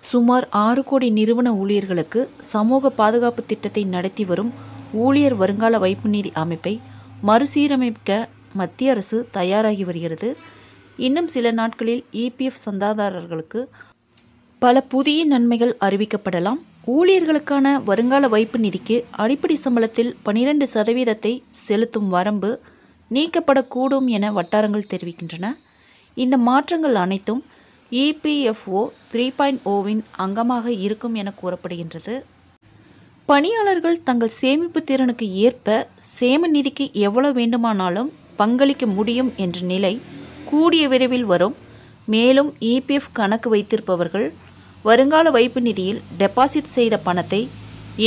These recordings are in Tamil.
சுமார் 6 கோடி நிறுவன ஊழியர்களுக்கு சமூக பாதுகாப்பு திட்டத்தை நடத்தி வரும் ஊழியர் வருங்கால வைப்பு நிதி அமைப்பை மறுசீரமைக்க மத்திய அரசு தயாராகி வருகிறது. இன்னும் சில நாட்களில் EPF சந்தாதாரர்களுக்கு பல புதிய நன்மைகள் அறிவிக்கப்படலாம். ஊழியர்களுக்கான வருங்கால வைப்பு நிதிக்கு அடிப்படை சம்பளத்தில் 12% செலுத்தும் வரம்பு நீக்கப்படக்கூடும் என வட்டாரங்கள் தெரிவிக்கின்றன. இந்த மாற்றங்கள் அனைத்தும் EPFO 3.0வின் அங்கமாக இருக்கும் என கூறப்படுகின்றது. பணியாளர்கள் தங்கள் சேமிப்பு திறனுக்கு ஏற்ப சேம நிதிக்கு எவ்வளவு வேண்டுமானாலும் பங்களிக்க முடியும் என்ற நிலை கூடிய விரைவில் வரும். மேலும் EPF கணக்கு வைத்திருப்பவர்கள் வருங்கால வைப்பு நிதியில் டெபாசிட் செய்த பணத்தை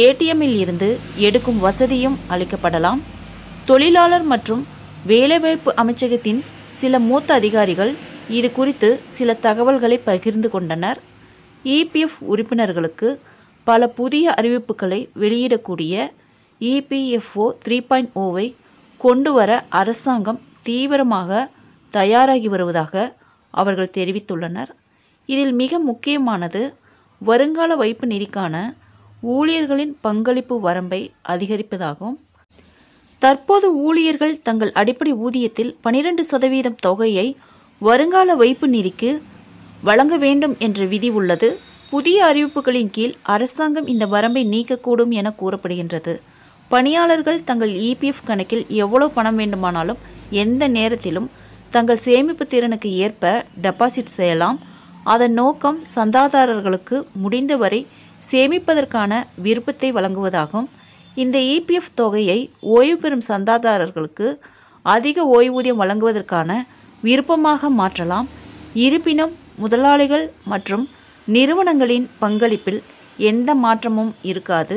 ATMில் இருந்து எடுக்கும் வசதியும் அளிக்கப்படலாம். தொழிலாளர் மற்றும் வேலைவாய்ப்பு அமைச்சகத்தின் சில மூத்த அதிகாரிகள் இது குறித்து சில தகவல்களை பகிர்ந்து கொண்டனர். EPF உறுப்பினர்களுக்கு பல புதிய அறிவிப்புகளை வெளியிடக்கூடிய EPFO 3.0வை கொண்டு வர அரசாங்கம் தீவிரமாக தயாராகி வருவதாக அவர்கள் தெரிவித்துள்ளனர். இதில் மிக முக்கியமானது வருங்கால வைப்பு நிதிக்கான ஊழியர்களின் பங்களிப்பு வரம்பை அதிகரிப்பதாகும். தற்போது ஊழியர்கள் தங்கள் அடிப்படை ஊதியத்தில் 12% தொகையை வருங்கால வைப்பு நிதிக்கு வழங்க வேண்டும் என்ற விதி உள்ளது. புதிய அறிவிப்புகளின் கீழ் அரசாங்கம் இந்த வரம்பை நீக்கக்கூடும் என கூறப்படுகின்றது. பணியாளர்கள் தங்கள் EPF கணக்கில் எவ்வளவு பணம் வேண்டுமானாலும் எந்த நேரத்திலும் தங்கள் சேமிப்பு திறனுக்கு ஏற்ப டெபாசிட் செய்யலாம். அதன் நோக்கம் சந்தாதாரர்களுக்கு முடிந்தவரை சேமிப்பதற்கான விருப்பத்தை வழங்குவதாகும். இந்த EPF தொகையை ஓய்வு பெறும் சந்தாதாரர்களுக்கு அதிக ஓய்வூதியம் வழங்குவதற்கான விருப்பமாக மாற்றலாம். இருப்பினும் முதலாளிகள் மற்றும் நிறுவனங்களின் பங்களிப்பில் எந்த மாற்றமும் இருக்காது.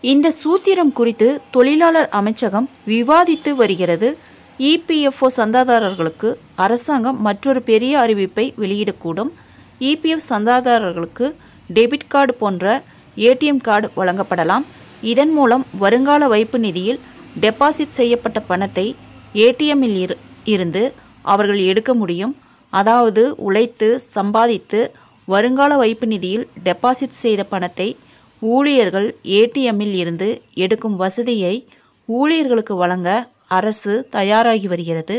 இந்த சூத்திரம் குறித்து தொழிலாளர் அமைச்சகம் விவாதித்து வருகிறது. EPFO சந்தாதாரர்களுக்கு அரசாங்கம் மற்றொரு பெரிய அறிவிப்பை வெளியிடக்கூடும். EPF சந்தாதாரர்களுக்கு டெபிட் கார்டு போன்ற ATM கார்டு வழங்கப்படலாம். இதன் மூலம் வருங்கால வைப்பு நிதியில் டெபாசிட் செய்யப்பட்ட பணத்தை ATMில் இருந்து அவர்கள் எடுக்க முடியும். அதாவது உழைத்து சம்பாதித்து வருங்கால வைப்பு நிதியில் டெபாசிட் செய்த பணத்தை ஊழியர்கள் ATMில் இருந்து எடுக்கும் வசதியை ஊழியர்களுக்கு வழங்க அரசு தயாராகி வருகிறது.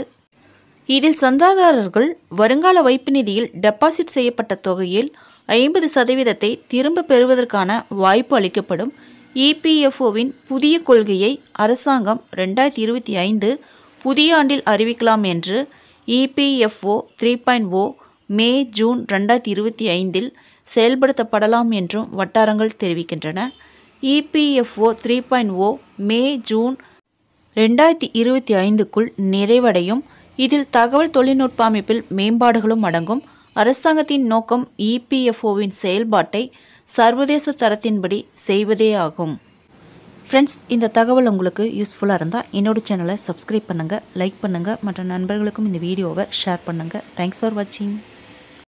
இதில் சந்தாதாரர்கள் வருங்கால வைப்பு நிதியில் டெபாசிட் செய்யப்பட்ட தொகையில் 50% திரும்ப பெறுவதற்கான வாய்ப்பு அளிக்கப்படும். EPFOவின் புதிய கொள்கையை அரசாங்கம் 2025 புதிய ஆண்டில் அறிவிக்கலாம் என்று EPFO 3.0 மே ஜூன் 2025இல் செயல்படுத்தப்படலாம் என்றும் வட்டாரங்கள் தெரிவிக்கின்றன. EPFO 3.0 மே ஜூன் 2025க்குள் நிறைவடையும். இதில் தகவல் தொழில்நுட்ப அமைப்பில் மேம்பாடுகளும் அடங்கும். அரசாங்கத்தின் நோக்கம் EPFOவின் செயல்பாட்டை சர்வதேச தரத்தின்படி செய்வதே ஆகும். ஃப்ரெண்ட்ஸ், இந்த தகவல் உங்களுக்கு யூஸ்ஃபுல்லாக இருந்தால் என்னோட சேனலை சப்ஸ்கிரைப் பண்ணுங்கள், லைக் பண்ணுங்கள், மற்ற நண்பர்களுக்கும் இந்த வீடியோவை ஷேர் பண்ணுங்கள். தேங்க்ஸ் ஃபார் வாட்சிங்.